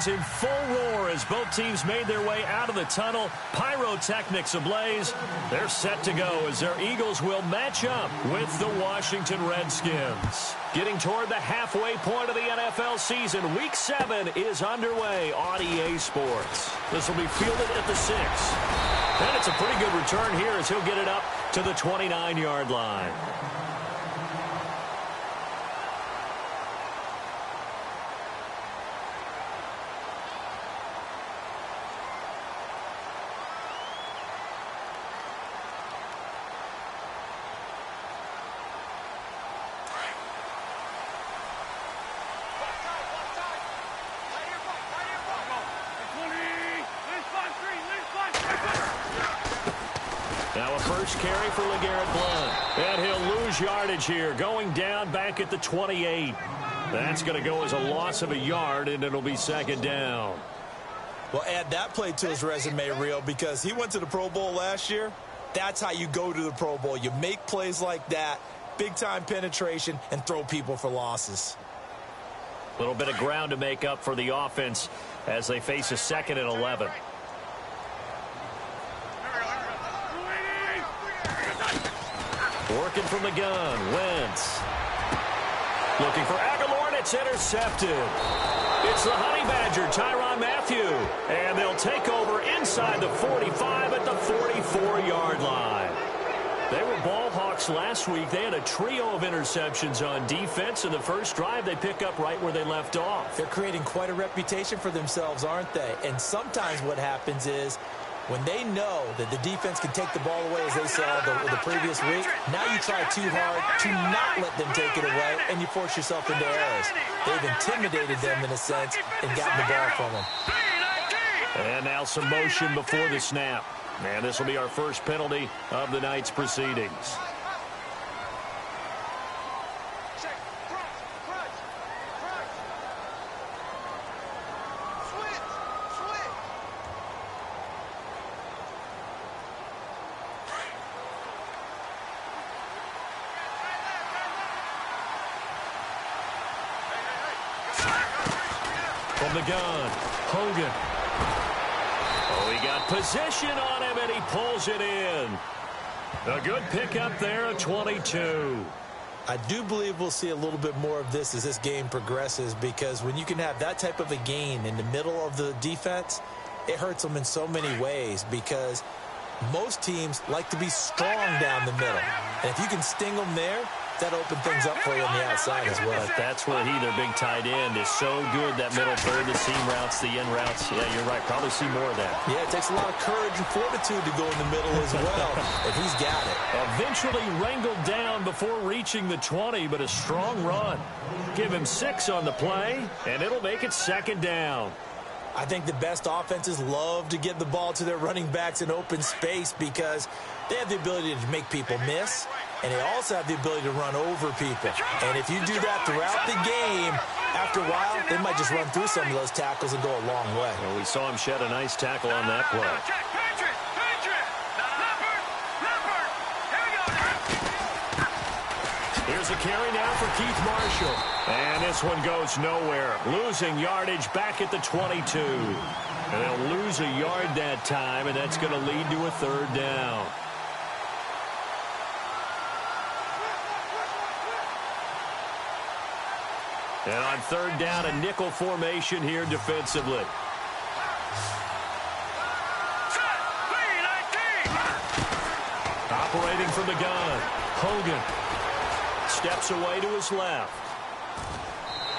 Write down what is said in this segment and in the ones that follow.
crowds in full roar as both teams made their way out of the tunnel. Pyrotechnics ablaze. They're set to go as their Eagles will match up with the Washington Redskins. Getting toward the halfway point of the NFL season, Week 7 is underway on EA Sports. This will be fielded at the 6. And it's a pretty good return here as he'll get it up to the 29-yard line. First carry for LeGarrette Blount. And he'll lose yardage here, going down back at the 28. That's going to go as a loss of a yard, and it'll be second down. Well, add that play to his resume, Real, because he went to the Pro Bowl last year. That's how you go to the Pro Bowl. You make plays like that, big-time penetration, and throw people for losses. A little bit of ground to make up for the offense as they face a 2nd and 11. Working from the gun, Wentz. Looking for Aguilar, and it's intercepted. It's the Honey Badger, Tyrann Mathieu. And they'll take over inside the 45 at the 44-yard line. They were ball hawks last week. They had a trio of interceptions on defense. In the first drive, they pick up right where they left off. They're creating quite a reputation for themselves, aren't they? And sometimes what happens is, when they know that the defense can take the ball away, as they saw the previous week, now you try too hard to not let them take it away, and you force yourself into errors. They've intimidated them, in a sense, and gotten the ball from them. And now some motion before the snap. And this will be our first penalty of the night's proceedings. From the gun, Hogan. Oh, he got position on him, and he pulls it in. A good pickup there at 22. I do believe we'll see a little bit more of this as this game progresses, because when you can have that type of a gain in the middle of the defense, it hurts them in so many ways, because most teams like to be strong down the middle. And if you can sting them there, that opened things up for you on the outside as well. But that's where their big tight end, is so good. That middle third, the seam routes, the in routes. Yeah, you're right. Probably see more of that. Yeah, it takes a lot of courage and fortitude to go in the middle as well. And he's got it. Eventually wrangled down before reaching the 20, but a strong run. Give him 6 on the play, and it'll make it second down. I think the best offenses love to get the ball to their running backs in open space, because they have the ability to make people miss, and they also have the ability to run over people. And if you do that throughout the game, after a while, they might just run through some of those tackles and go a long way. Well, we saw him shed a nice tackle on that play. Here's a carry now for Keith Marshall. And this one goes nowhere. Losing yardage back at the 22. And they'll lose a yard that time, and that's going to lead to a third down. And on third down, a nickel formation here defensively. Operating from the gun, Hogan steps away to his left.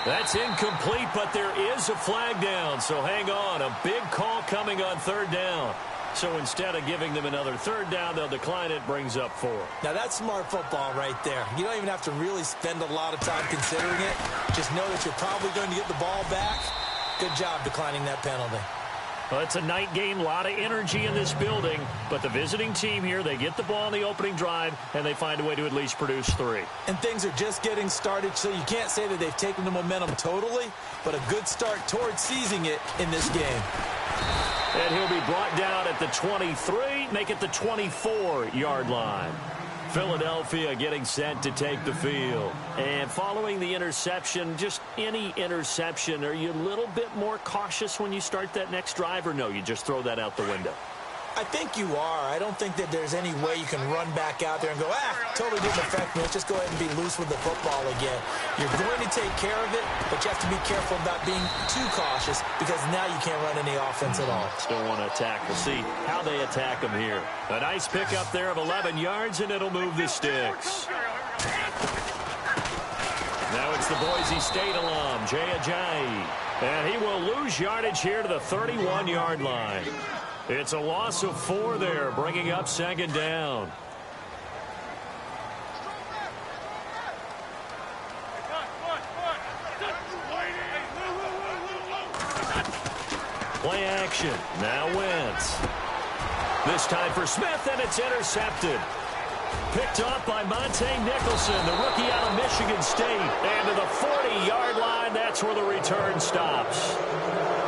That's incomplete, but there is a flag down, so hang on. A big call coming on third down. So instead of giving them another third down, they'll decline it, brings up 4. Now, that's smart football right there. You don't even have to really spend a lot of time considering it. Just know that you're probably going to get the ball back. Good job declining that penalty. Well, it's a night game, a lot of energy in this building, but the visiting team here, they get the ball in the opening drive, and they find a way to at least produce 3. And things are just getting started, so you can't say that they've taken the momentum totally, but a good start towards seizing it in this game. And he'll be brought down at the 23, make it the 24-yard line. Philadelphia getting set to take the field. And following the interception, just any interception, are you a little bit more cautious when you start that next drive, or no, you just throw that out the window? I think you are. I don't think that there's any way you can run back out there and go, totally didn't affect me. Let's just go ahead and be loose with the football again. You're going to take care of it, but you have to be careful about being too cautious because now you can't run any offense at all. Still want to attack. We'll see how they attack them here. A nice pickup there of 11 yards, and it'll move the sticks. Now it's the Boise State alum, Jay Ajayi. And he will lose yardage here to the 31-yard line. It's a loss of 4 there, bringing up second down. Play action. Now Wentz. This time for Smith, and it's intercepted. Picked off by Monte Nicholson, the rookie out of Michigan State. And to the 40-yard line, that's where the return stops.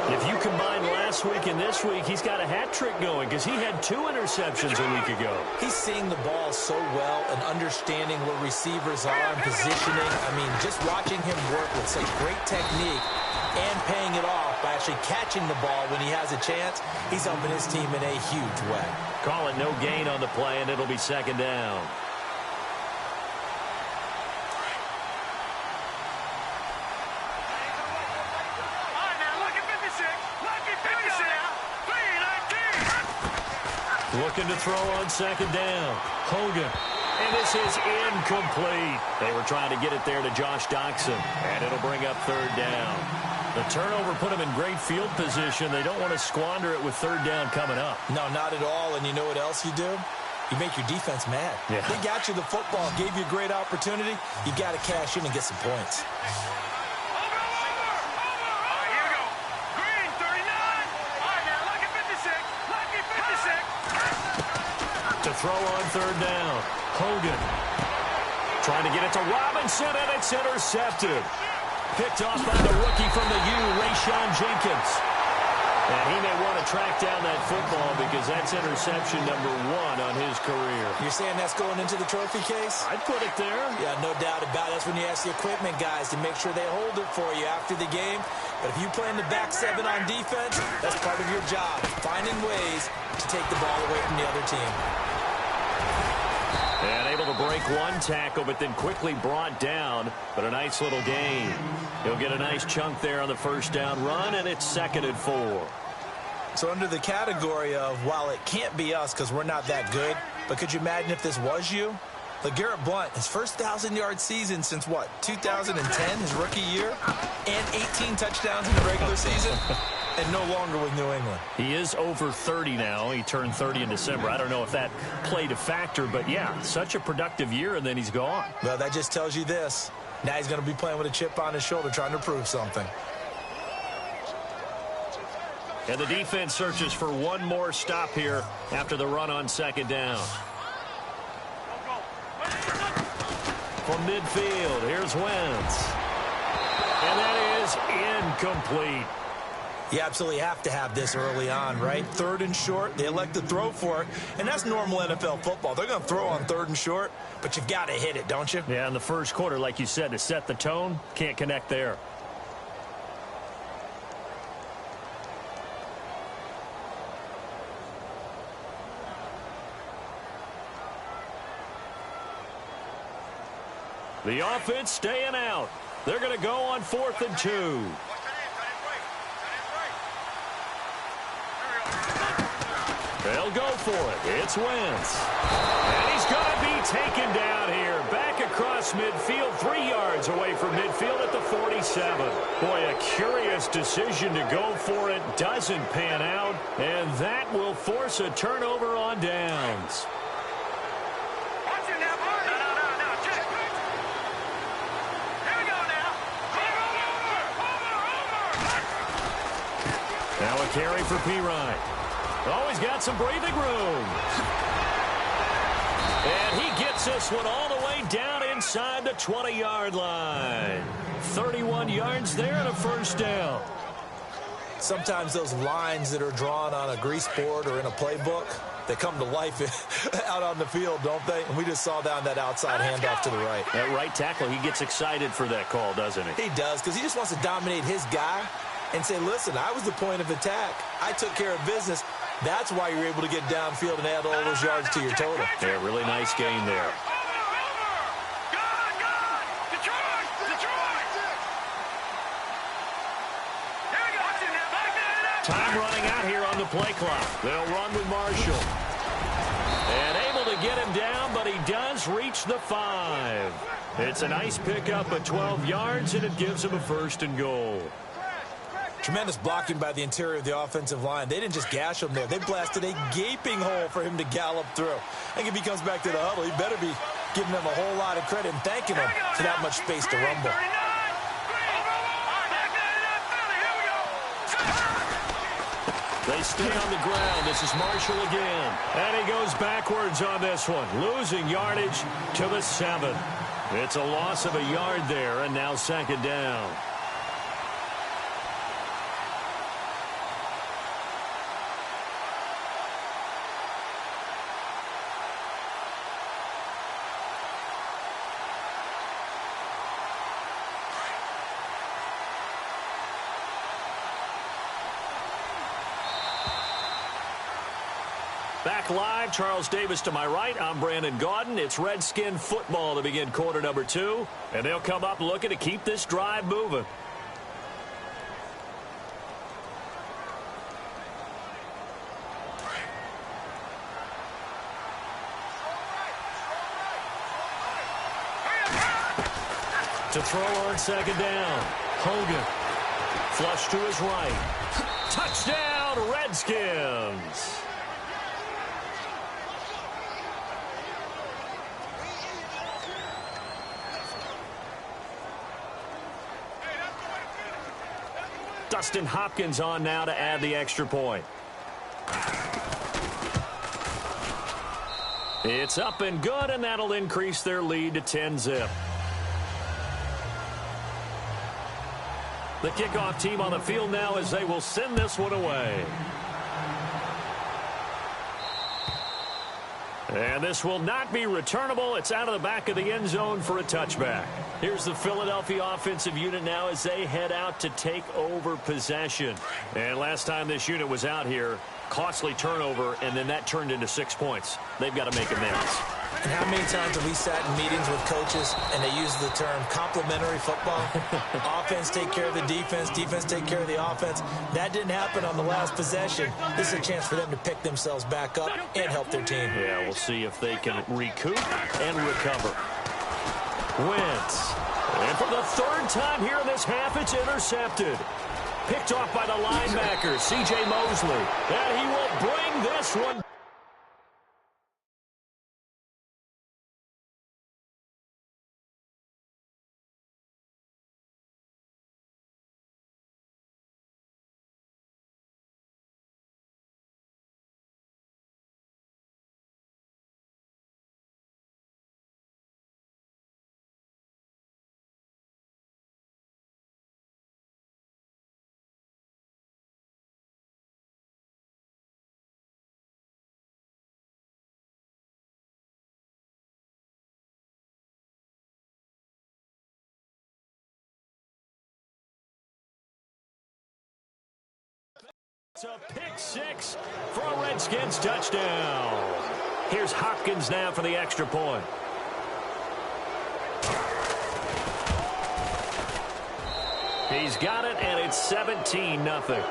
If you combine last week and this week, he's got a hat trick going because he had 2 interceptions a week ago. He's seeing the ball so well and understanding where receivers are and positioning. I mean, just watching him work with such great technique and paying it off by actually catching the ball when he has a chance, he's helping his team in a huge way. Call it no gain on the play, and it'll be second down. Looking to throw on second down. Hogan. And this is incomplete. They were trying to get it there to Josh Doxson. And it'll bring up third down. The turnover put them in great field position. They don't want to squander it with third down coming up. No, not at all. And you know what else you do? You make your defense mad. Yeah. They got you the football, gave you a great opportunity. You got to cash in and get some points. To throw on third down. Hogan trying to get it to Robinson, and it's intercepted. Picked off by the rookie from the U, Rayshon Jenkins. And he may want to track down that football because that's interception number 1 on his career. You're saying that's going into the trophy case? I'd put it there. Yeah, no doubt about it. That's when you ask the equipment guys to make sure they hold it for you after the game. But if you play in the back 7 on defense, that's part of your job, finding ways to take the ball away from the other team. And able to break 1 tackle, but then quickly brought down. But a nice little gain. He'll get a nice chunk there on the first down run, and it's 2nd and 4. So under the category of, while it can't be us because we're not that good, but could you imagine if this was you? LeGarrette Blount, his first 1,000-yard season since, what, 2010, his rookie year? And 18 touchdowns in the regular season? And no longer with New England. He is over 30 now. He turned 30 in December. I don't know if that played a factor, but yeah, such a productive year, and then he's gone. Well, that just tells you this. Now he's going to be playing with a chip on his shoulder trying to prove something. And the defense searches for one more stop here after the run on second down. From midfield, here's Wentz. And that is incomplete. You absolutely have to have this early on, right? 3rd and short, they elect to throw for it, and that's normal NFL football. They're going to throw on 3rd and short, but you've got to hit it, don't you? Yeah, in the first quarter, like you said, to set the tone, can't connect there. The offense staying out. They're going to go on 4th and 2. They'll go for it. It's Wentz. And he's going to be taken down here. Back across midfield, 3 yards away from midfield at the 47. Boy, a curious decision to go for it. Doesn't pan out. And that will force a turnover on downs. Now a carry for Pirine. Oh, he's got some breathing room. And he gets this one all the way down inside the 20-yard line. 31 yards there and a first down. Sometimes those lines that are drawn on a grease board or in a playbook, they come to life out on the field, don't they? And we just saw down that outside handoff to the right. That right tackle, he gets excited for that call, doesn't he? He does, because he just wants to dominate his guy and say, listen, I was the point of attack. I took care of business. That's why you're able to get downfield and add all those yards to your total. Yeah, really nice game there. Time running out here on the play clock. They'll run with Marshall. And able to get him down, but he does reach the 5. It's a nice pickup of 12 yards, and it gives him a 1st and goal. Tremendous blocking by the interior of the offensive line. They didn't just gash him there. They blasted a gaping hole for him to gallop through. I think if he comes back to the huddle, he better be giving them a whole lot of credit and thanking them for that much space to rumble. They stay on the ground. This is Marshall again. And he goes backwards on this one, losing yardage to the 7. It's a loss of a yard there, and now 2nd down. Back live, Charles Davis to my right. I'm Brandon Gaudin. It's Redskin football to begin quarter number 2. And they'll come up looking to keep this drive moving. To throw on 2nd down. Hogan. Flush to his right. Touchdown, Redskins. Dustin Hopkins on now to add the extra point. It's up and good, and that'll increase their lead to 10-zip. The kickoff team on the field now as they will send this one away. And this will not be returnable. It's out of the back of the end zone for a touchback. Here's the Philadelphia offensive unit now as they head out to take over possession. And last time this unit was out here, costly turnover, and then that turned into 6 points. They've got to make amends. And how many times have we sat in meetings with coaches and they use the term complementary football? Offense take care of the defense, defense take care of the offense. That didn't happen on the last possession. This is a chance for them to pick themselves back up and help their team. Yeah, we'll see if they can recoup and recover. Wentz. And for the 3rd time here in this half, it's intercepted. Picked off by the linebacker, C.J. Mosley. And he will bring this one. It's a pick 6 for a Redskins touchdown. Here's Hopkins now for the extra point. He's got it, and it's 17-0.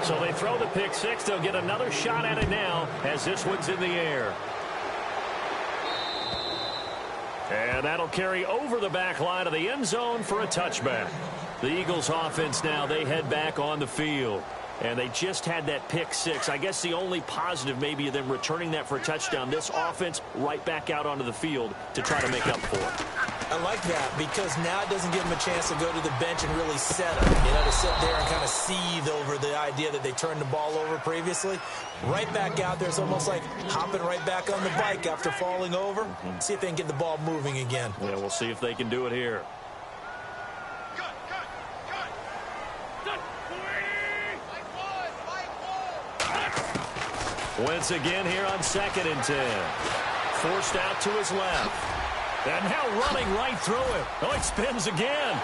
So they throw the pick 6. They'll get another shot at it now as this one's in the air. And that'll carry over the back line of the end zone for a touchback. The Eagles offense now, they head back on the field. And they just had that pick 6. I guess the only positive maybe of them returning that for a touchdown. This offense right back out onto the field to try to make up for it. I like that because now it doesn't give them a chance to go to the bench and really settle. You know, to sit there and kind of seethe over the idea that they turned the ball over previously. Right back out there. It's almost like hopping right back on the bike after falling over. See if they can get the ball moving again. Yeah, we'll see if they can do it here. Wentz again here on 2nd and 10. Forced out to his left. And now running right through it. Oh, it spins again.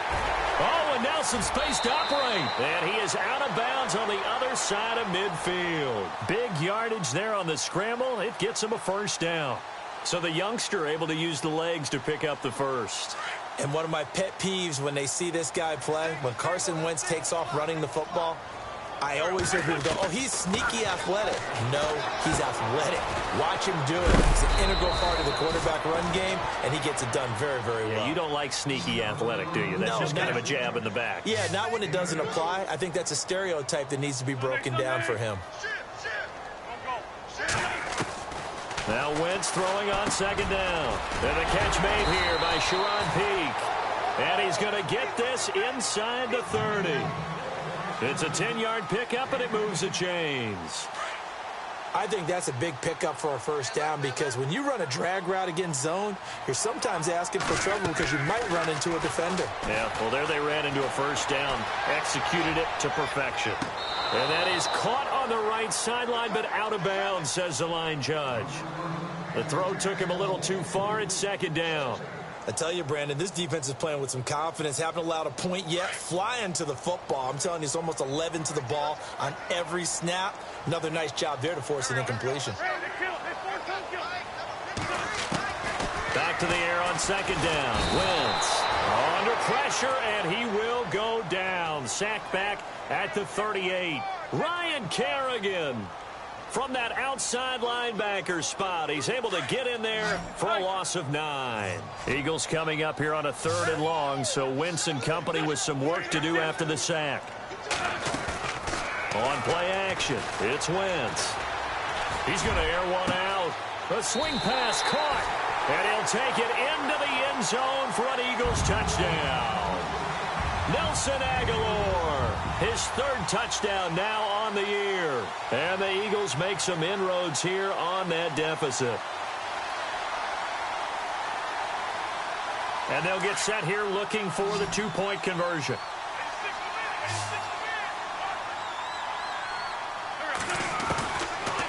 Oh, and now some space to operate. And he is out of bounds on the other side of midfield. Big yardage there on the scramble. It gets him a first down. So the youngster able to use the legs to pick up the first. And one of my pet peeves when they see this guy play, when Carson Wentz takes off running the football, I always hear people go, oh, he's sneaky athletic. No, he's athletic. Watch him do it. He's an integral part of the quarterback run game, and he gets it done very, very well. You don't like sneaky athletic, do you? That's just kind of a jab in the back. Yeah, not when it doesn't apply. I think that's a stereotype that needs to be broken down for him. Now Wentz throwing on 2nd down. And the catch made here by Sharon Peak. And he's going to get this inside the 30. It's a 10-yard pickup, and it moves the chains. I think that's a big pickup for a first down because when you run a drag route against zone, you're sometimes asking for trouble because you might run into a defender. Yeah, well, there they ran into a first down, executed it to perfection. And that is caught on the right sideline, but out of bounds, says the line judge. The throw took him a little too far. It's 2nd down. I tell you, Brandon, this defense is playing with some confidence. Haven't allowed a point yet. Flying to the football. I'm telling you, it's almost 11 to the ball on every snap. Another nice job there to force an incompletion. Back to the air on 2nd down. Wentz under pressure, and he will go down. Sacked back at the 38. Ryan Kerrigan from that outside linebacker spot. He's able to get in there for a loss of 9. Eagles coming up here on a 3rd and long, so Wentz and company with some work to do after the sack. On play action, it's Wentz. He's going to air one out. A swing pass caught, and he'll take it into the end zone for an Eagles touchdown. Nelson Aguilar, his 3rd touchdown now on the year. And the Eagles make some inroads here on that deficit. And they'll get set here looking for the 2-point conversion.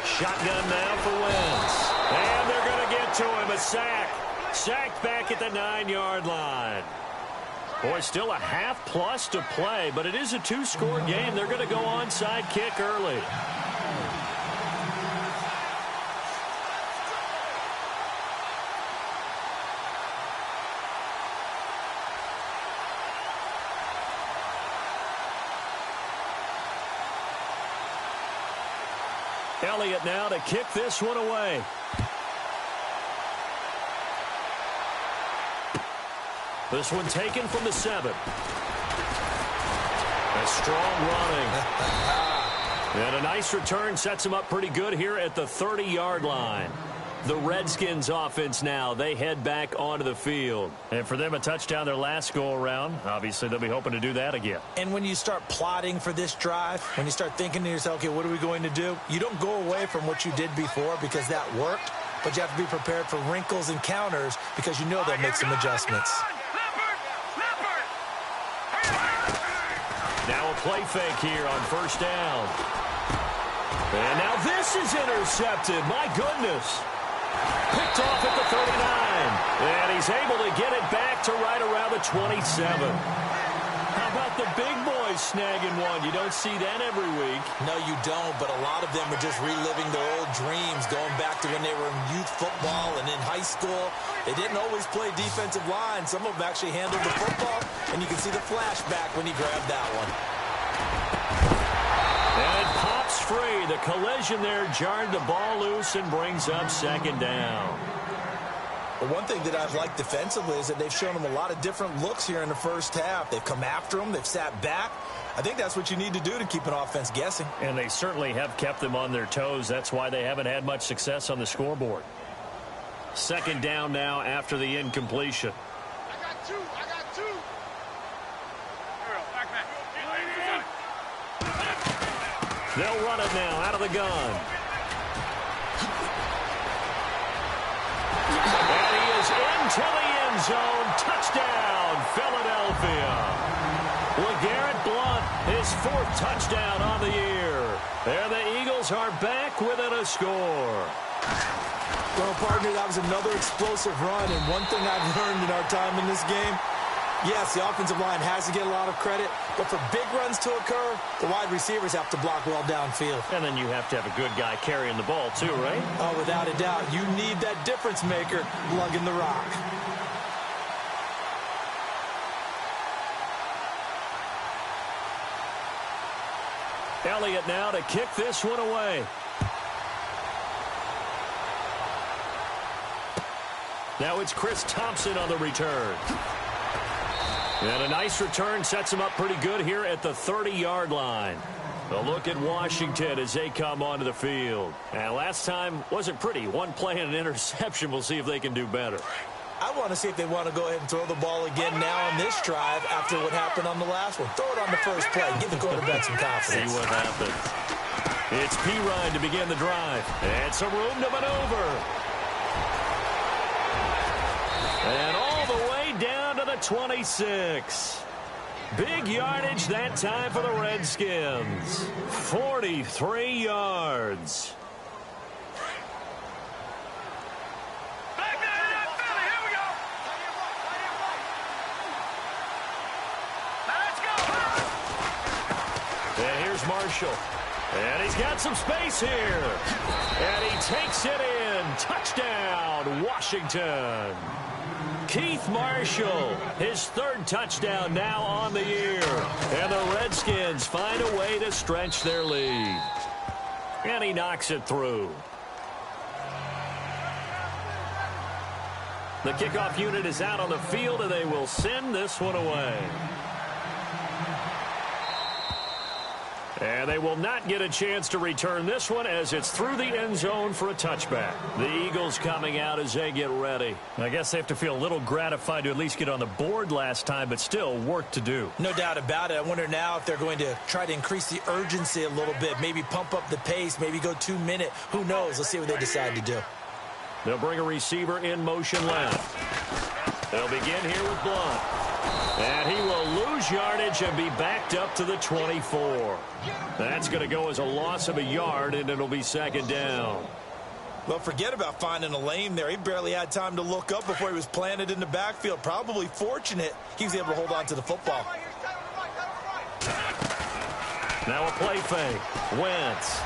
Shotgun now for Wentz. And they're going to get to him. A sack. Sacked back at the 9-yard line. Boy, still a half-plus to play, but it is a 2-score game. They're going to go onside kick early. Elliott now to kick this one away. This one taken from the 7. A strong running. And a nice return sets him up pretty good here at the 30-yard line. The Redskins offense now, they head back onto the field. And for them, a touchdown their last go-around. Obviously, they'll be hoping to do that again. And when you start plotting for this drive, when you start thinking to yourself, okay, what are we going to do? You don't go away from what you did before because that worked, but you have to be prepared for wrinkles and counters because you know they'll make some adjustments. Now a play fake here on 1st down. And now this is intercepted. My goodness. Picked off at the 39. And he's able to get it back to right around the 27. How about the big boys snagging one? You don't see that every week. No, you don't, but a lot of them are just reliving their old dreams, going back to when they were in youth football and in high school. They didn't always play defensive line. Some of them actually handled the football, and you can see the flashback when he grabbed that one. And it pops free. The collision there jarred the ball loose and brings up 2nd down. But one thing that I've liked defensively is that they've shown them a lot of different looks here in the first half. They've come after them. They've sat back. I think that's what you need to do to keep an offense guessing. And they certainly have kept them on their toes. That's why they haven't had much success on the scoreboard. 2nd down now after the incompletion. I got two. They'll run it now out of the gun. And he is into the end zone. Touchdown, Philadelphia. LeGarrette Blount, his 4th touchdown on the year. And the Eagles are back within a score. Well, partner, that was another explosive run, and one thing I've learned in our time in this game, yes, the offensive line has to get a lot of credit, but for big runs to occur, the wide receivers have to block well downfield. And then you have to have a good guy carrying the ball too, right? Oh, without a doubt. You need that difference maker lugging the rock. Elliott now to kick this one away. Now it's Chris Thompson on the return. And a nice return sets him up pretty good here at the 30-yard line. A look at Washington as they come onto the field. And last time wasn't pretty. One play and an interception. We'll see if they can do better. I want to see if they want to go ahead and throw the ball again now on this drive after what happened on the last one. Throw it on the first play. Give the quarterback some confidence. See what happens. It's Pirine to begin the drive. And some room to maneuver. And all the way down to the 26. Big yardage that time for the Redskins. 43 yards. And here's Marshall. And he's got some space here. And he takes it in. Touchdown, Washington. Keith Marshall, his 3rd touchdown now on the year. And the Redskins find a way to stretch their lead. And he knocks it through. The kickoff unit is out on the field, and they will send this one away. And they will not get a chance to return this one as it's through the end zone for a touchback. The Eagles coming out as they get ready. I guess they have to feel a little gratified to at least get on the board last time, but still work to do. No doubt about it. I wonder now if they're going to try to increase the urgency a little bit, maybe pump up the pace, maybe go 2-minute. Who knows? Let's see what they decide to do. They'll bring a receiver in motion left. They'll begin here with Blunt. And he will lose yardage and be backed up to the 24. That's going to go as a loss of a yard, and it'll be 2nd down. Well, forget about finding a lane there. He barely had time to look up before he was planted in the backfield. Probably fortunate he was able to hold on to the football. Now a play fake. Wentz.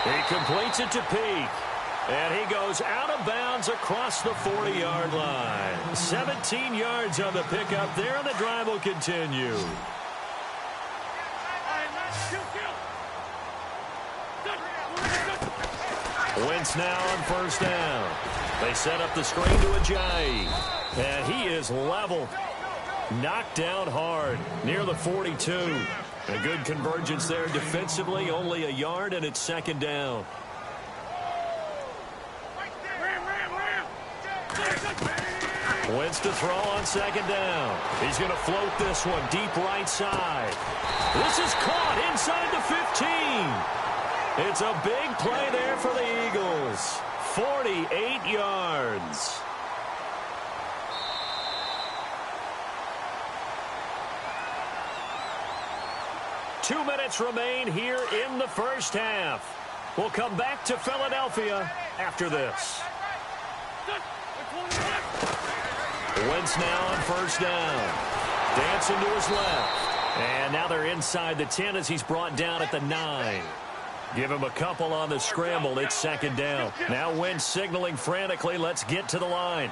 He completes it to Peak. And he goes out of bounds across the 40-yard line. 17 yards on the pickup there, and the drive will continue. Wentz now on 1st down. They set up the screen to Ajayi. And he is level. Knocked down hard near the 42. A good convergence there defensively, only a yard, and it's 2nd down. Wentz to throw on 2nd down. He's going to float this one deep right side. This is caught inside the 15. It's a big play there for the Eagles. 48 yards. Two minutes remain here in the first half. We'll come back to Philadelphia after this. Wentz now on 1st down. Dancing to his left. And now they're inside the 10 as he's brought down at the 9. Give him a couple on the scramble. It's 2nd down. Now Wentz signaling frantically. Let's get to the line.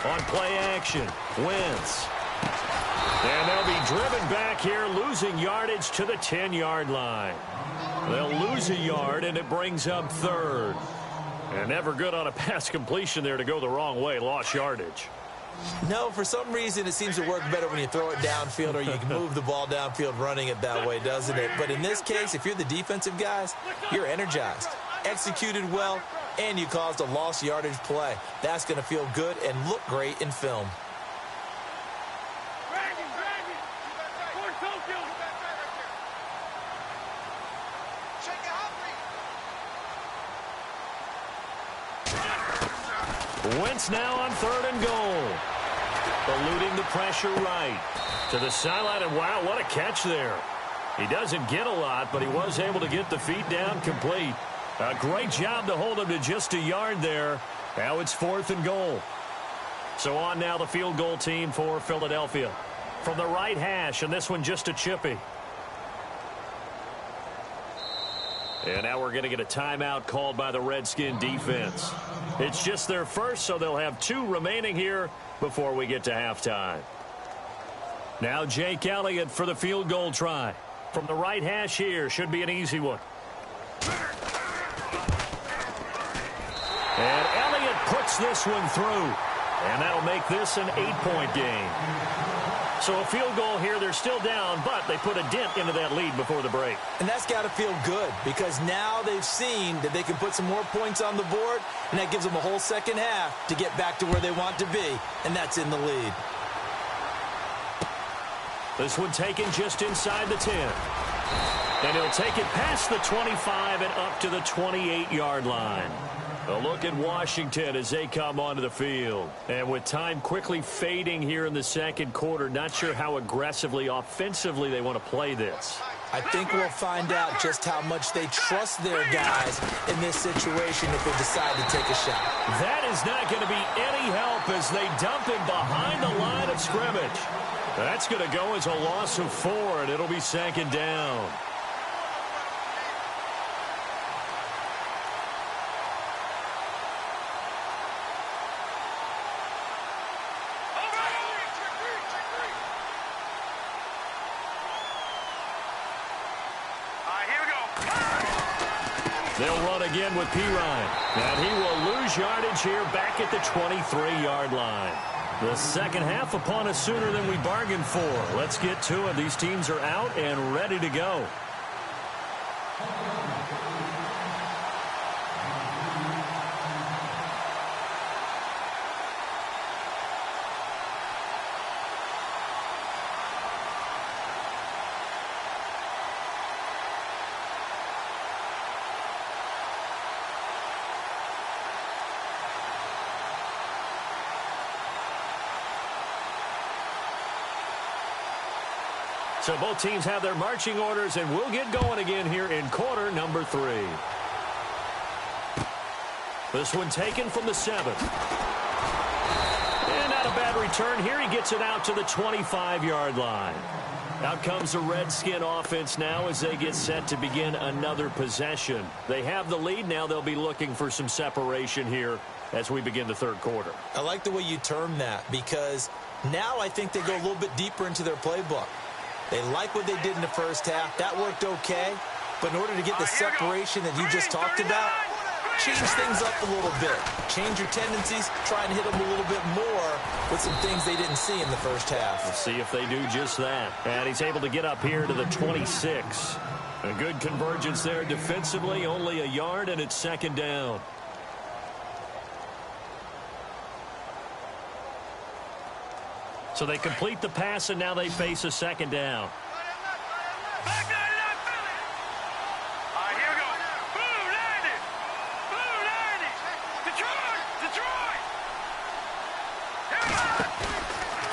On play action, Wentz. And they'll be driven back here, losing yardage to the 10-yard line. They'll lose a yard, and it brings up 3rd. And never good on a pass completion there to go the wrong way. Lost yardage. No, for some reason it seems to work better when you throw it downfield or you can move the ball downfield running it that way, doesn't it? But in this case, if you're the defensive guys, you're energized. executed well, and you caused a lost yardage play. That's going to feel good and look great in film. Wentz now on 3rd and goal. Eluding the pressure right. To the sideline, and wow, what a catch there. He doesn't get a lot, but he was able to get the feet down complete. A great job to hold him to just a yard there. Now it's 4th and goal. So on now the field goal team for Philadelphia. From the right hash, and this one just a chippy. And now we're going to get a timeout called by the Redskin defense. It's just their first, so they'll have 2 remaining here before we get to halftime. Now Jake Elliott for the field goal try. From the right hash here, should be an easy one. And Elliott puts this one through. And that'll make this an 8-point game. So a field goal here, they're still down, but they put a dent into that lead before the break. And that's got to feel good because now they've seen that they can put some more points on the board, and that gives them a whole second half to get back to where they want to be, and that's in the lead. This one taken just inside the 10. And he'll take it past the 25 and up to the 28-yard line. A look at Washington as they come onto the field. And with time quickly fading here in the second quarter, not sure how aggressively, offensively they want to play this. I think we'll find out just how much they trust their guys in this situation if they decide to take a shot. That is not going to be any help as they dump him behind the line of scrimmage. That's going to go as a loss of 4, and it'll be 2nd down. They'll run again with Pirine. And he will lose yardage here back at the 23-yard line. The second half upon us sooner than we bargained for. Let's get to it. These teams are out and ready to go. So both teams have their marching orders, and we'll get going again here in quarter number 3. This one taken from the 7. And not a bad return here. He gets it out to the 25-yard line. Out comes the Redskin offense now as they get set to begin another possession. They have the lead. Now they'll be looking for some separation here as we begin the third quarter. I like the way you term that because now I think they go a little bit deeper into their playbook. They like what they did in the first half. That worked okay. But in order to get the separation that you just talked about, change things up a little bit. Change your tendencies. Try and hit them a little bit more with some things they didn't see in the first half. Let's see if they do just that. And he's able to get up here to the 26. A good convergence there defensively. Only a yard, and it's 2nd down. So they complete the pass, and now they face a 2nd down.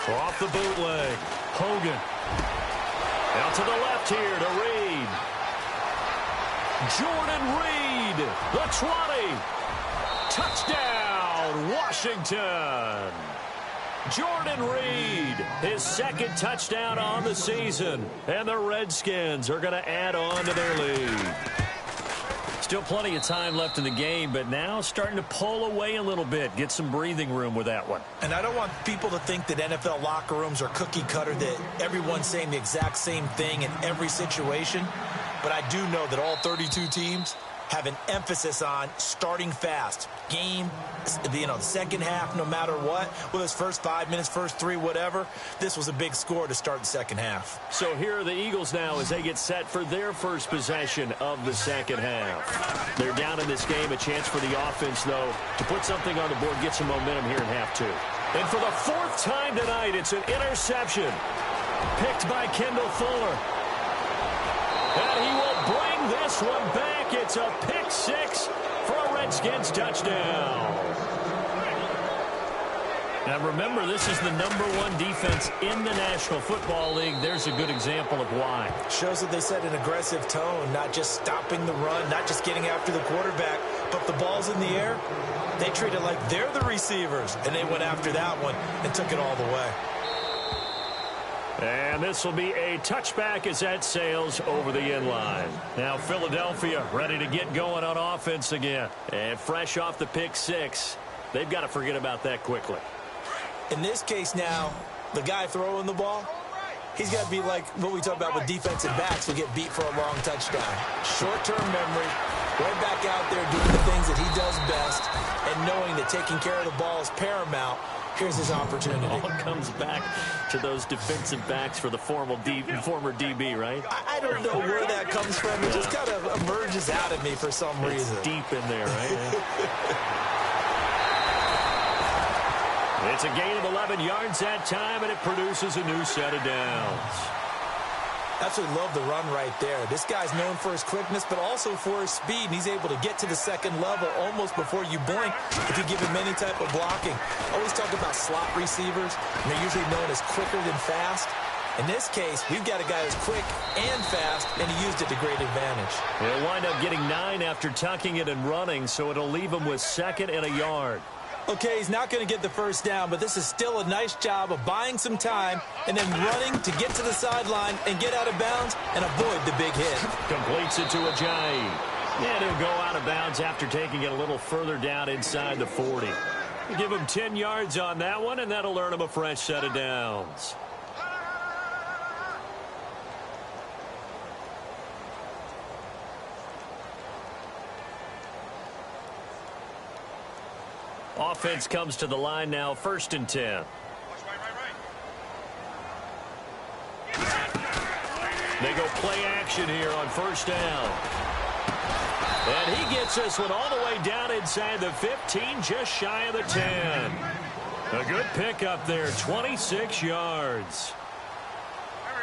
Off the bootleg. Hogan. Out to the left here to Reed. Jordan Reed, the 20. Touchdown, Washington. Jordan Reed, his 2nd touchdown on the season. And the Redskins are going to add on to their lead. Still plenty of time left in the game, but now starting to pull away a little bit. Get some breathing room with that one. And I don't want people to think that NFL locker rooms are cookie cutter, that everyone's saying the exact same thing in every situation. But I do know that all 32 teams have an emphasis on starting fast. Game, the second half, no matter what. Well, his first 5 minutes, first 3, whatever. This was a big score to start the second half. So here are the Eagles now as they get set for their first possession of the second half. They're down in in this game. A chance for the offense, though, to put something on the board, get some momentum here in half two. And for the fourth time tonight, it's an interception. Picked by Kendall Fuller. And he will bring this one back. It's a pick six for a Redskins touchdown. Now remember, this is the #1 defense in the National Football League. There's a good example of why. Shows that they set an aggressive tone, not just stopping the run, not just getting after the quarterback, but the ball's in the air. They treat it like they're the receivers, and they went after that one and took it all the way. And this will be a touchback as that sails over the inline. Now Philadelphia ready to get going on offense again. And fresh off the pick six, they've got to forget about that quickly. In this case now, the guy throwing the ball, he's got to be like what we talk about with defensive backs who get beat for a long touchdown. Short-term memory, right back out there doing the things that he does best, and knowing that taking care of the ball is paramount. Here's his opportunity. It all comes back to those defensive backs for the former DB, right? I don't know where that comes from. It just kind of emerges out of me for some reason. It's deep in there, right? It's a gain of 11 yards that time, and it produces a new set of downs. Absolutely love the run right there. This guy's known for his quickness, but also for his speed. And he's able to get to the second level almost before you blink if you give him any type of blocking. Always talk about slot receivers, and they're usually known as quicker than fast. In this case, we've got a guy who's quick and fast, and he used it to great advantage. He'll wind up getting 9 after tucking it and running, so it'll leave him with 2nd and a yard. Okay, he's not going to get the first down, but this is still a nice job of buying some time and then running to get to the sideline and get out of bounds and avoid the big hit. Completes it to Ajayi. And he'll go out of bounds after taking it a little further down inside the 40. We'll give him 10 yards on that one, and that'll earn him a fresh set of downs. Offense comes to the line now, 1st and 10. They go play action here on 1st down. And he gets this one all the way down inside the 15, just shy of the 10. A good pickup there, 26 yards.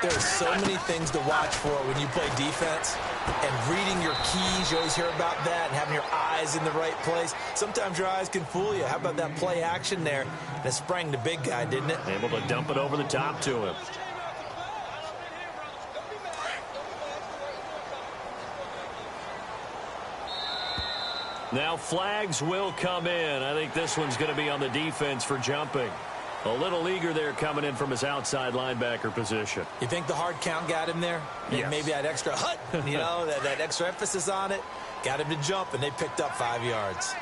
There's so many things to watch for when you play defense, and reading your keys, you always hear about that, and having your eyes in the right place. Sometimes your eyes can fool you. How about that play action there? That sprang the big guy, didn't it? Able to dump it over the top to him. Now flags will come in. I think this one's going to be on the defense for jumping. A little eager there coming in from his outside linebacker position. You think the hard count got him there? Yes. Maybe that extra hut, you know, that extra emphasis on it. Got him to jump, and they picked up 5 yards.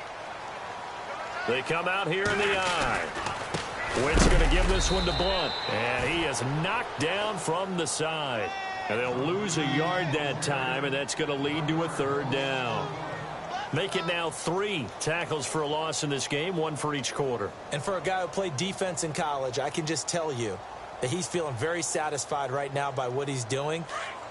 They come out here in the eye. Witt's going to give this one to Blunt. And he is knocked down from the side. And they'll lose a yard that time, and that's going to lead to a 3rd down. Make it now 3 tackles for a loss in this game, 1 for each quarter. And for a guy who played defense in college, I can just tell you that he's feeling very satisfied right now by what he's doing.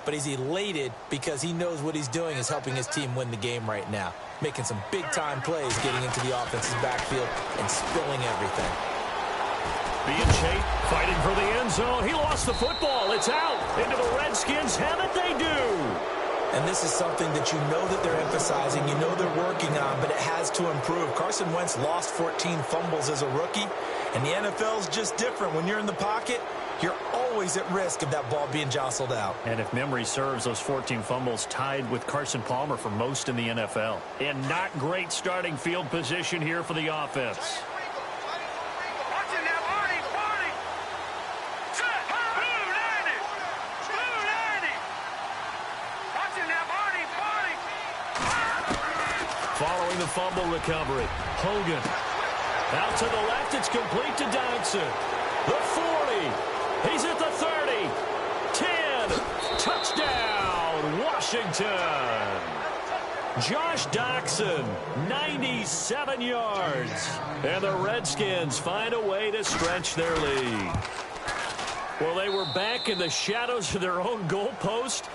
But he's elated because he knows what he's doing is helping his team win the game right now. Making some big-time plays, getting into the offense's backfield and spilling everything. Being chased, fighting for the end zone. He lost the football. It's out. Into the Redskins. Have it they do. And this is something that you know that they're emphasizing, you know they're working on, but it has to improve. Carson Wentz lost 14 fumbles as a rookie, and the NFL's just different. When you're in the pocket, you're always at risk of that ball being jostled out. And if memory serves, those 14 fumbles tied with Carson Palmer for most in the NFL. And not great starting field position here for the offense. Following the fumble recovery, Hogan. Out to the left, it's complete to Dodson. The 40. He's at the 30. 10. Touchdown, Washington. Josh Doctson, 97 yards. And the Redskins find a way to stretch their lead. Well, they were back in the shadows of their own goalpost,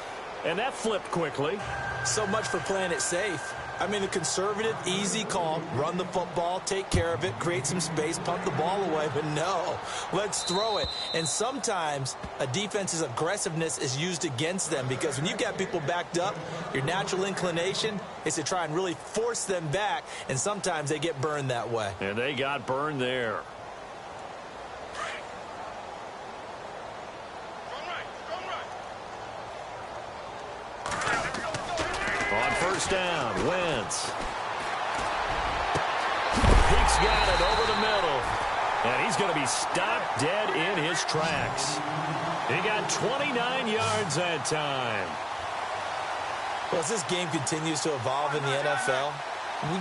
and that flipped quickly. So much for playing it safe. I mean, the conservative, easy call, run the football, take care of it, create some space, punt the ball away. But no, let's throw it. And sometimes a defense's aggressiveness is used against them because when you've got people backed up, your natural inclination is to try and really force them back, and sometimes they get burned that way. And they got burned there. On first down, Wentz. He's got it over the middle. And he's going to be stopped dead in his tracks. He got 29 yards that time. Well, as this game continues to evolve in the NFL,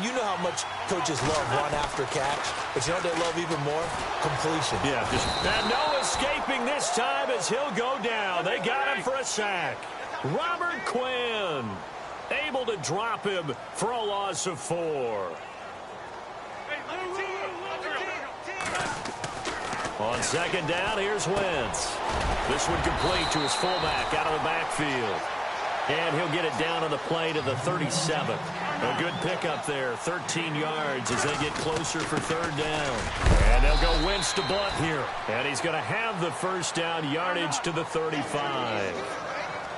you know how much coaches love run after catch, but you know what they love even more? Completion. Yeah, and no escaping this time as he'll go down. They got him for a sack. Robert Quinn able to drop him for a loss of 4. On second down, here's Wentz. This one complete to his fullback out of the backfield. And he'll get it down on the play to the 37. A good pickup there, 13 yards as they get closer for third down. And they'll go Wentz to bunt here. And he's going to have the first down yardage to the 35.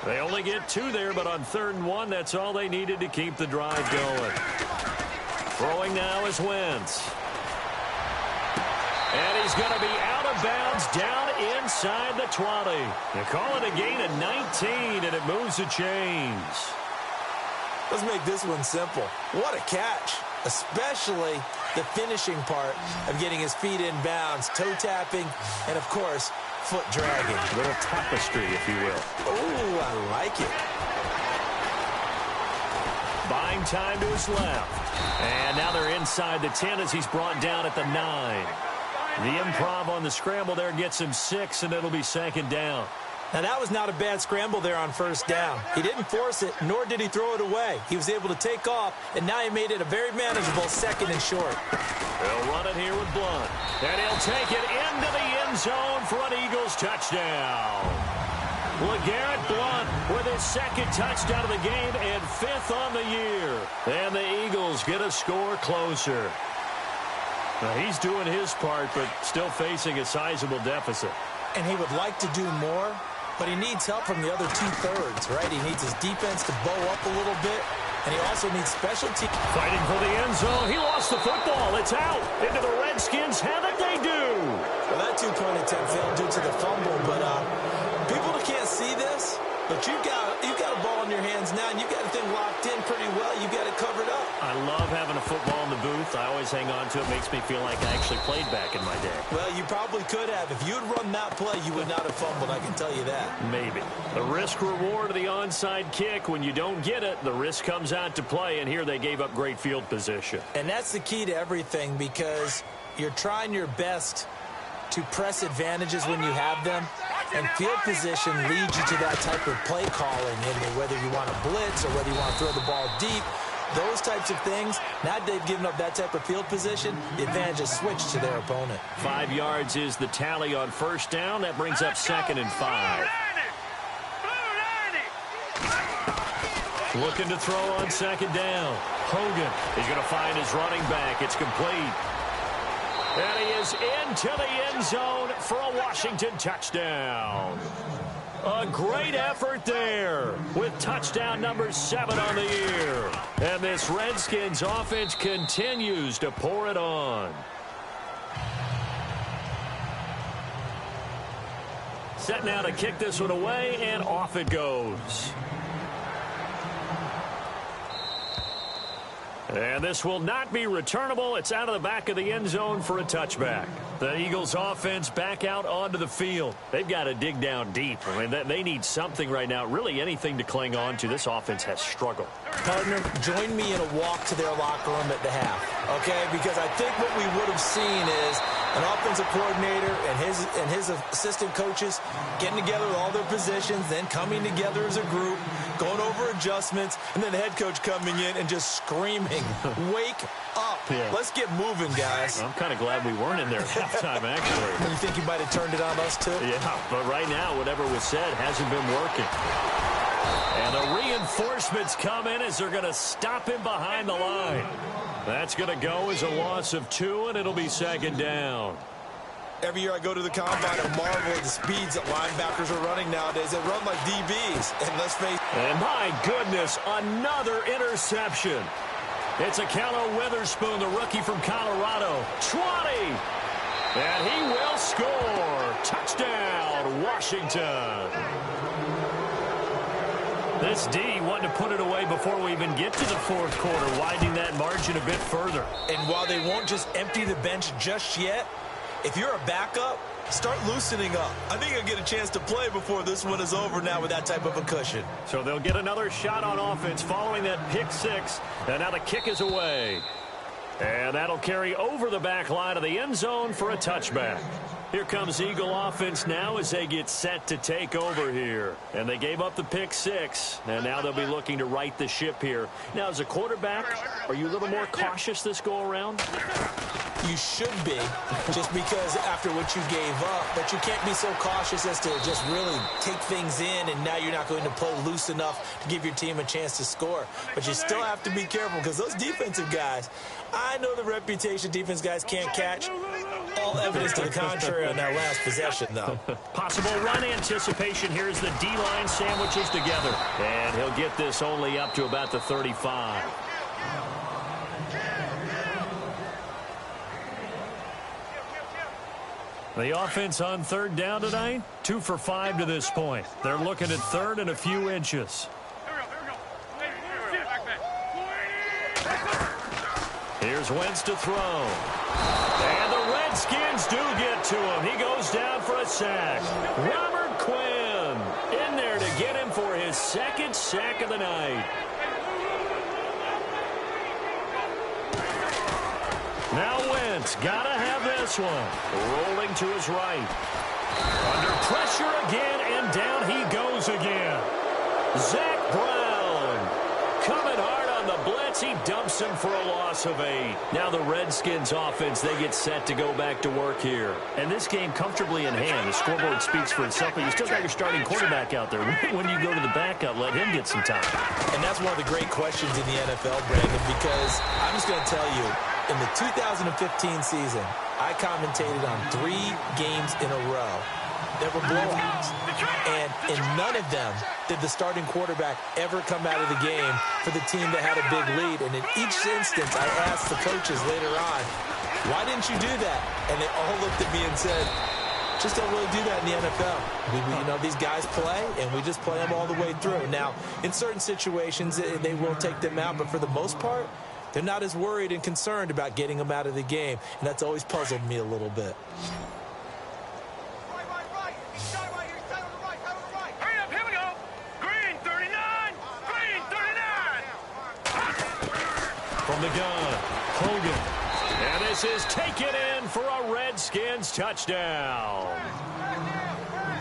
They only get 2 there, but on 3rd and 1, that's all they needed to keep the drive going. Throwing now is Wentz. And he's going to be out of bounds down inside the 20. They call it a gain of 19, and it moves the chains. Let's make this one simple. What a catch, especially the finishing part of getting his feet in bounds, toe tapping, and, of course, foot dragging. A little tapestry, if you will. Oh, I like it. Buying time to his left. And now they're inside the 10 as he's brought down at the 9. The improv on the scramble there gets him 6, and it'll be second down. Now, that was not a bad scramble there on first down. He didn't force it, nor did he throw it away. He was able to take off, and now he made it a very manageable 2nd and short. They'll run it here with Blunt. And he'll take it into the end zone for an Eagles touchdown. LeGarrette Blunt with his 2nd touchdown of the game and 5th on the year. And the Eagles get a score closer. Now, he's doing his part, but still facing a sizable deficit. And he would like to do more, but he needs help from the other 2/3, right? He needs his defense to bow up a little bit, and he also needs special teams. Fighting for the end zone. He lost the football. It's out into the Redskins. How did they do? Well, that 2-point attempt failed due to the fumble, but people that can't see this, but you've got a ball in your hands now, and you've got the thing locked in pretty well. You've got it covered up. I love having a football in the booth. I always hang on to it. Makes me feel like I actually played back in my day. Well, you probably could have. If you had run that play, you would not have fumbled. I can tell you that. Maybe. The risk-reward of the onside kick. When you don't get it, the risk comes out to play, and here they gave up great field position. And that's the key to everything because you're trying your best to press advantages when you have them. And field position leads you to that type of play calling, and whether you want to blitz or whether you want to throw the ball deep, those types of things. Now they've given up that type of field position, the advantage is switched to their opponent. 5 yards is the tally on first down. That brings up 2nd and 5. Looking to throw on 2nd down. Hogan is going to find his running back. It's complete. And he is into the end zone for a Washington touchdown. A great effort there with touchdown number 7 on the year. And this Redskins offense continues to pour it on. Set now to kick this one away, and off it goes. And this will not be returnable. It's out of the back of the end zone for a touchback. The Eagles offense back out onto the field. They've got to dig down deep. I mean, they need something right now, really anything to cling on to. This offense has struggled. Partner, join me in a walk to their locker room at the half, okay? Because I think what we would have seen is an offensive coordinator and his assistant coaches getting together with all their positions, then coming together as a group, going over adjustments, and then the head coach coming in and just screaming, wake up. Yeah. Let's get moving, guys. I'm kind of glad we weren't in there at halftime, actually. You think you might have turned it on us, too? Yeah, but right now, whatever was said hasn't been working. And the reinforcements come in as they're going to stop him behind the line. That's going to go as a loss of 2, and it'll be second down. Every year I go to the combine and marvel at the speeds that linebackers are running nowadays. They run like DBs. And let's face it. And my goodness, another interception. It's Akello Witherspoon, the rookie from Colorado. 20. And he will score. Touchdown, Washington. This D wanted to put it away before we even get to the fourth quarter, widening that margin a bit further. And while they won't just empty the bench just yet, if you're a backup, start loosening up. I think you'll get a chance to play before this one is over now with that type of a cushion. So they'll get another shot on offense following that pick 6. And now the kick is away. And that'll carry over the back line of the end zone for a touchback. Here comes Eagle offense now as they get set to take over here. And they gave up the pick 6. And now they'll be looking to right the ship here. Now, as a quarterback, are you a little more cautious this go-around? You should be, just because after what you gave up. But you can't be so cautious as to just really take things in, and now you're not going to play loose enough to give your team a chance to score. But you still have to be careful, because those defensive guys, I know the reputation defense guys can't catch. All evidence to the contrary on that last possession, though. Possible run anticipation. Here's the D-line sandwiches together. And he'll get this only up to about the 35. The offense on third down tonight, 2 for 5 to this point. They're looking at third and a few inches. Here's Wentz to throw. And the Redskins do get to him. He goes down for a sack. Robert Quinn in there to get him for his second sack of the night. Now Wentz, gotta have this one. Rolling to his right. Under pressure again, and down he goes again. Zach Brown coming hard on the blitz. He dumps him for a loss of 8. Now the Redskins offense, they get set to go back to work here. And this game comfortably in hand. The scoreboard speaks for itself, but you still got your starting quarterback out there. When you go to the backup, let him get some time. And that's one of the great questions in the NFL, Brandon, because I'm just going to tell you, in the 2015 season, I commentated on 3 games in a row that were blowouts. And in none of them did the starting quarterback ever come out of the game for the team that had a big lead. And in each instance, I asked the coaches later on, why didn't you do that? And they all looked at me and said, just don't really do that in the NFL. You know, these guys play, and we just play them all the way through. Now, in certain situations, they will take them out, but for the most part, they're not as worried and concerned about getting them out of the game, and that's always puzzled me a little bit. Hurry up, here we go. Green 39. Green 39. From the gun, Hogan. And this is taken in for a Redskins touchdown.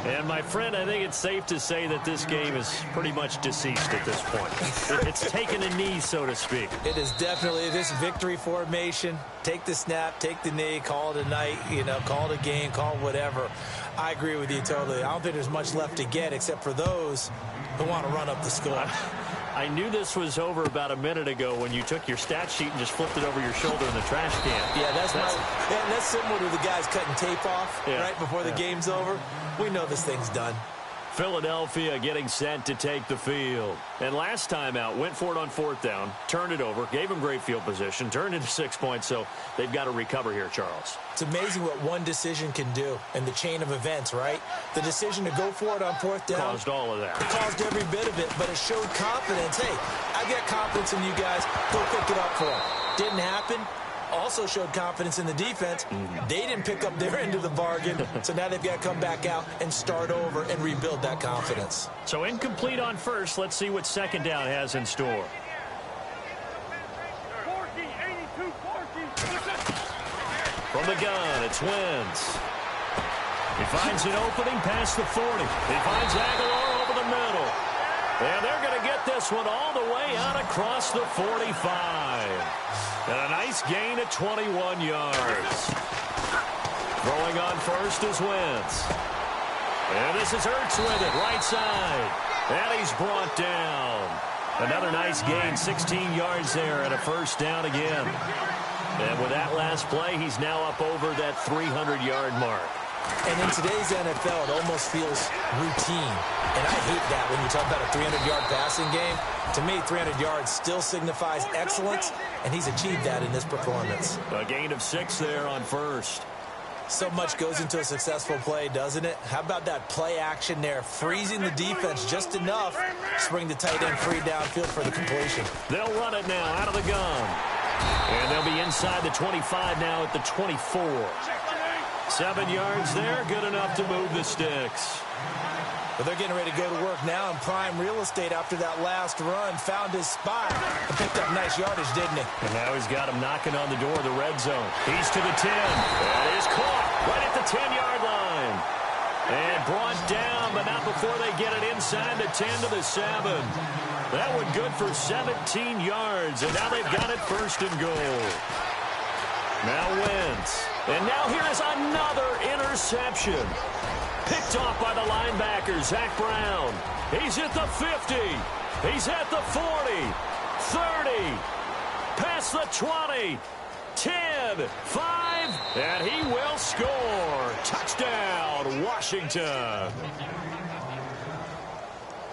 And, my friend, I think it's safe to say that this game is pretty much deceased at this point. It's taken a knee, so to speak. It is definitely this victory formation. Take the snap, take the knee, call it a night, you know, call it a game, call it whatever. I agree with you totally. I don't think there's much left to get except for those who want to run up the score. I knew this was over about a minute ago when you took your stat sheet and just flipped it over your shoulder in the trash can. Yeah, that's similar to the guys cutting tape off right before the game's over. We know this thing's done. Philadelphia getting set to take the field. And last time out, went for it on fourth down, turned it over, gave them great field position, turned into 6 points, so they've got to recover here, Charles. It's amazing what one decision can do in the chain of events, right? The decision to go for it on fourth down caused all of that. It caused every bit of it, but it showed confidence. Hey, I've got confidence in you guys. Go pick it up for them. Didn't happen. Also showed confidence in the defense. They didn't pick up their end of the bargain, so now they've got to come back out and start over and rebuild that confidence. So incomplete on first. Let's see what second down has in store. From the gun, it's Wentz. He finds an opening past the 40. He finds Aguilar over the middle. And they're going to get this one all the way out across the 45. And a nice gain at 21 yards. Throwing on first is Wentz. And this is Hurts with it, right side. And he's brought down. Another nice gain, 16 yards there and a first down again. And with that last play, he's now up over that 300-yard mark. And in today's NFL, it almost feels routine. And I hate that when you talk about a 300-yard passing game. To me, 300 yards still signifies excellence, and he's achieved that in this performance. A gain of 6 there on first. So much goes into a successful play, doesn't it? How about that play action there, freezing the defense just enough to bring the tight end free downfield for the completion. They'll run it now out of the gun. And they'll be inside the 25 now at the 24. 7 yards there, good enough to move the sticks. But they're getting ready to go to work now in prime real estate after that last run. Found his spot and picked up nice yardage, didn't he? And now he's got him knocking on the door of the red zone. He's to the 10. That is caught right at the 10-yard line. And brought down, but not before they get it inside the 10 to the 7. That one good for 17 yards, and now they've got it first and goal. Now Wentz. And now here is another interception. Picked off by the linebacker, Zach Brown. He's at the 50. He's at the 40. 30. Past the 20. 10. 5. And he will score. Touchdown, Washington.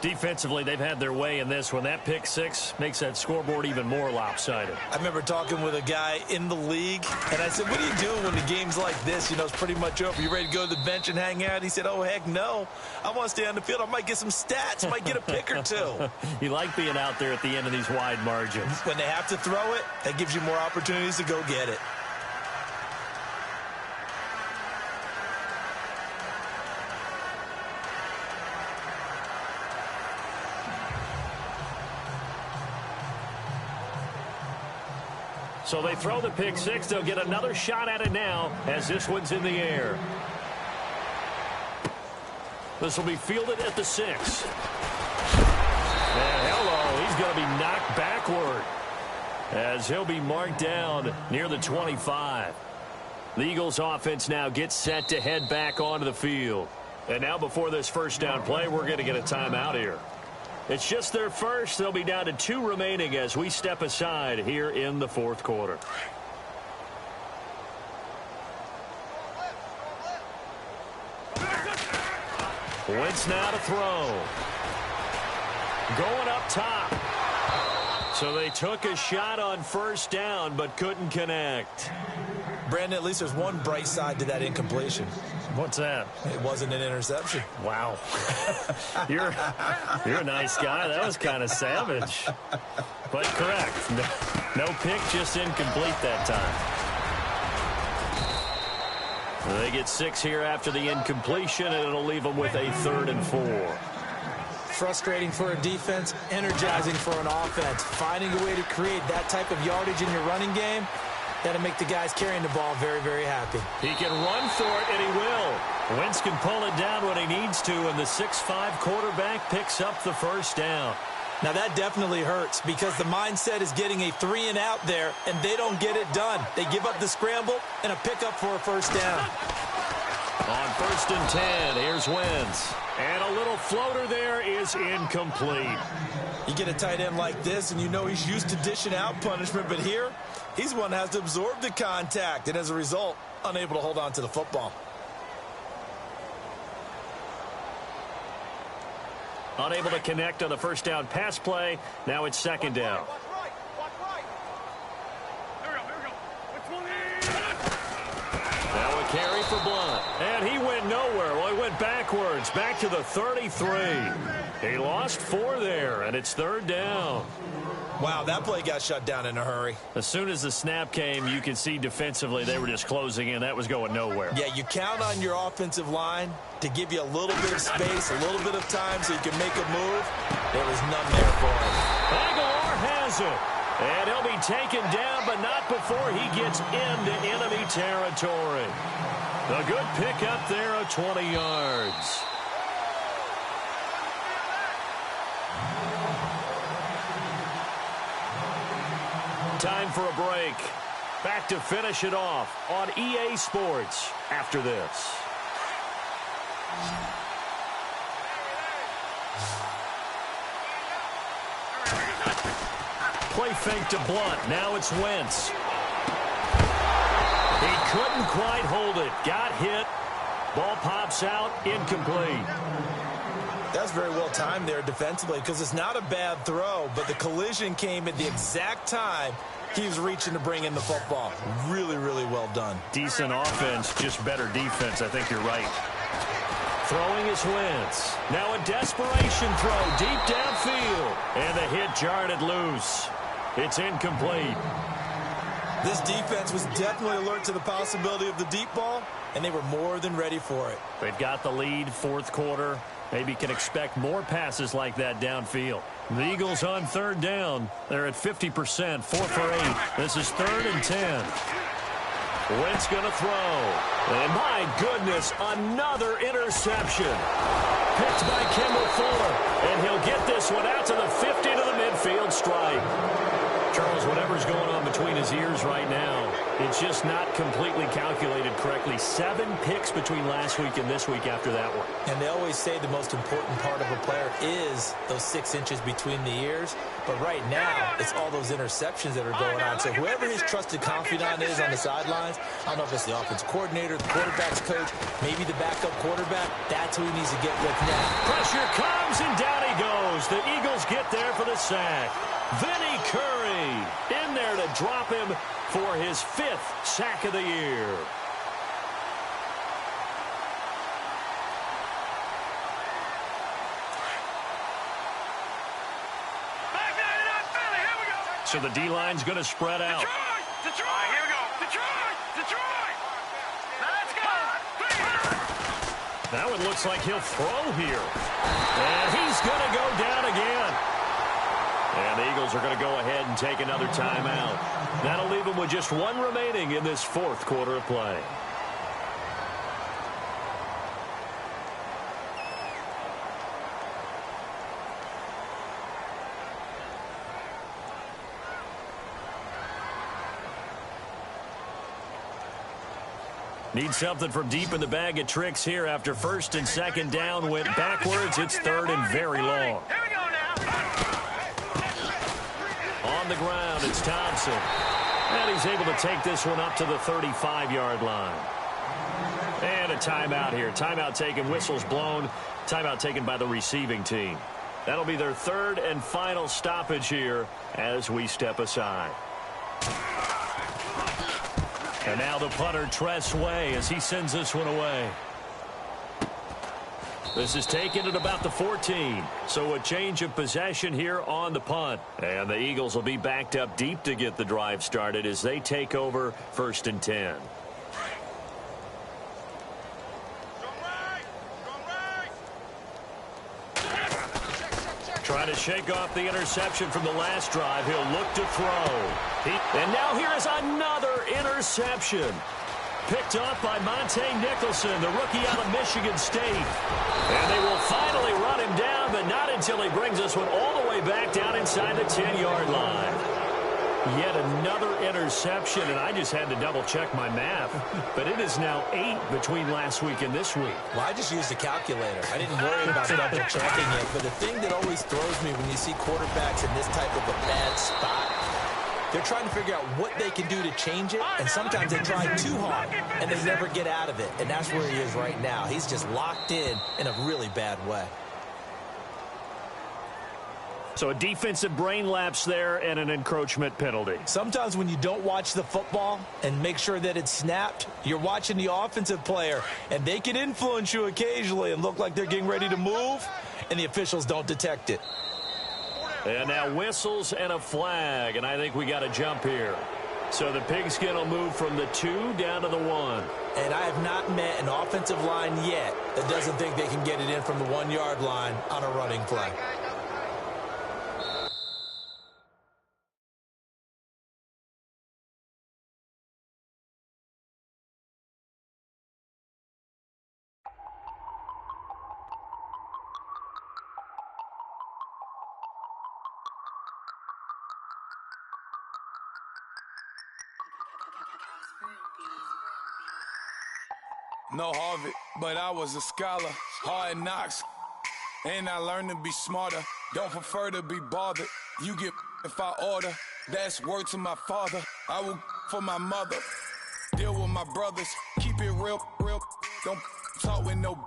Defensively, they've had their way in this one. That pick 6 makes that scoreboard even more lopsided. I remember talking with a guy in the league, and I said, what do you do when the game's like this? You know, it's pretty much over. You ready to go to the bench and hang out? He said, oh, heck no. I want to stay on the field. I might get some stats. I might get a pick or two. You like being out there at the end of these wide margins. When they have to throw it, that gives you more opportunities to go get it. So they throw the pick 6. They'll get another shot at it now as this one's in the air. This will be fielded at the 6. And hello, he's going to be knocked backward as he'll be marked down near the 25. The Eagles offense now gets set to head back onto the field. And now before this first down play, we're going to get a timeout here. It's just their first. They'll be down to 2 remaining as we step aside here in the fourth quarter. Wentz now to throw. Going up top. So they took a shot on first down but couldn't connect. Brandon, at least there's one bright side to that incompletion. What's that? It wasn't an interception. Wow. You're a nice guy. That was kind of savage. But correct. No pick, just incomplete that time. They get 6 here after the incompletion, and it'll leave them with a 3rd and 4. Frustrating for a defense, energizing for an offense. Finding a way to create that type of yardage in your running game, that'll make the guys carrying the ball very, very happy. He can run for it, and he will. Wentz can pull it down when he needs to, and the 6'5" quarterback picks up the first down. Now, that definitely hurts because the mindset is getting a 3-and-out there, and they don't get it done. They give up the scramble and a pickup for a first down. On 1st and 10, here's Wentz. And a little floater there is incomplete. You get a tight end like this, and you know he's used to dishing out punishment, but here, he's one that has to absorb the contact, and as a result, unable to hold on to the football. Unable to connect on the first down pass play. Now it's 2nd down. Now a carry for Blunt. And he went nowhere. Well, he went backwards. Back to the 33. He lost 4 there, and it's 3rd down. Wow, that play got shut down in a hurry. As soon as the snap came, you could see defensively they were just closing in. That was going nowhere. Yeah, you count on your offensive line to give you a little bit of space, a little bit of time so you can make a move. There was none there for him. Aguilar has it. And he'll be taken down, but not before he gets into enemy territory. A good pickup there of 20 yards. Time for a break. Back to finish it off on EA Sports after this. Play fake to Blunt. Now it's Wentz. He couldn't quite hold it. Got hit. Ball pops out. Incomplete. That's very well timed there defensively because it's not a bad throw, but the collision came at the exact time he was reaching to bring in the football. Really, really well done. Decent offense, just better defense. I think you're right. Throwing is Wentz. Now a desperation throw deep downfield. And the hit jarred it loose. It's incomplete. This defense was definitely alert to the possibility of the deep ball, and they were more than ready for it. They've got the lead, fourth quarter. Maybe can expect more passes like that downfield. The Eagles on third down. They're at 50%, 4 for 8. This is 3rd and 10. Wentz going to throw. And my goodness, another interception. Picked by Kendall Fuller. And he'll get this one out to the 50 to the midfield stripe. Charles, whatever's going on between his ears right now, it's just not completely calculated correctly. 7 picks between last week and this week after that one. And they always say the most important part of a player is those 6 inches between the ears. But right now, it's all those interceptions that are going on. So whoever his trusted confidant is on the sidelines, I don't know if it's the offense coordinator, the quarterback's coach, maybe the backup quarterback, that's who he needs to get with now. Pressure comes, and down he goes. The Eagles get there for the sack. Vinny Curry in there to drop him for his 5th sack of the year. So the D-line's going to spread out. Detroit! Here we go. Detroit! Let's go! That one looks like he'll throw here. And he's going to go down again. And the Eagles are going to go ahead and take another timeout. That'll leave them with just 1 remaining in this 4th quarter of play. Need something from deep in the bag of tricks here after 1st and 2nd down went backwards. It's 3rd and very long. Here we go now. On the ground, it's Thompson. And he's able to take this one up to the 35-yard line. And a timeout here. Timeout taken, whistles blown. Timeout taken by the receiving team. That'll be their 3rd and final stoppage here as we step aside. And now the punter, Tress Way, as he sends this one away. This is taken at about the 14. So a change of possession here on the punt. And the Eagles will be backed up deep to get the drive started as they take over 1st and 10. Trying to shake off the interception from the last drive. He'll look to throw. And now here is another interception. Picked up by Monte Nicholson, the rookie out of Michigan State. And they will finally run him down, but not until he brings this one all the way back down inside the 10-yard line. Yet another interception, and I just had to double-check my math. But it is now 8 between last week and this week. Well, I just used a calculator. I didn't worry about double-checking it. But the thing that always throws me when you see quarterbacks in this type of a bad spot, they're trying to figure out what they can do to change it, and sometimes they try too hard, and they never get out of it. And that's where he is right now. He's just locked in a really bad way. So a defensive brain lapse there and an encroachment penalty. Sometimes when you don't watch the football and make sure that it's snapped, you're watching the offensive player, and they can influence you occasionally and look like they're getting ready to move, and the officials don't detect it. And now whistles and a flag, and I think we got a jump here. So the pigskin will move from the 2 down to the 1. And I have not met an offensive line yet that doesn't think they can get it in from the 1-yard line on a running play. No Harvard, but I was a scholar. Hard knocks, and I learned to be smarter. Don't prefer to be bothered. You get if I order. That's word to my father. I will for my mother. Deal with my brothers. Keep it real. Don't talk with no.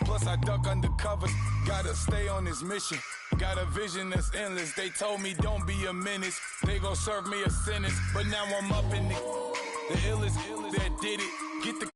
Plus I duck undercover. Gotta stay on this mission. Got a vision that's endless. They told me don't be a menace. They gon' serve me a sentence. But now I'm up in the illest that did it. Get the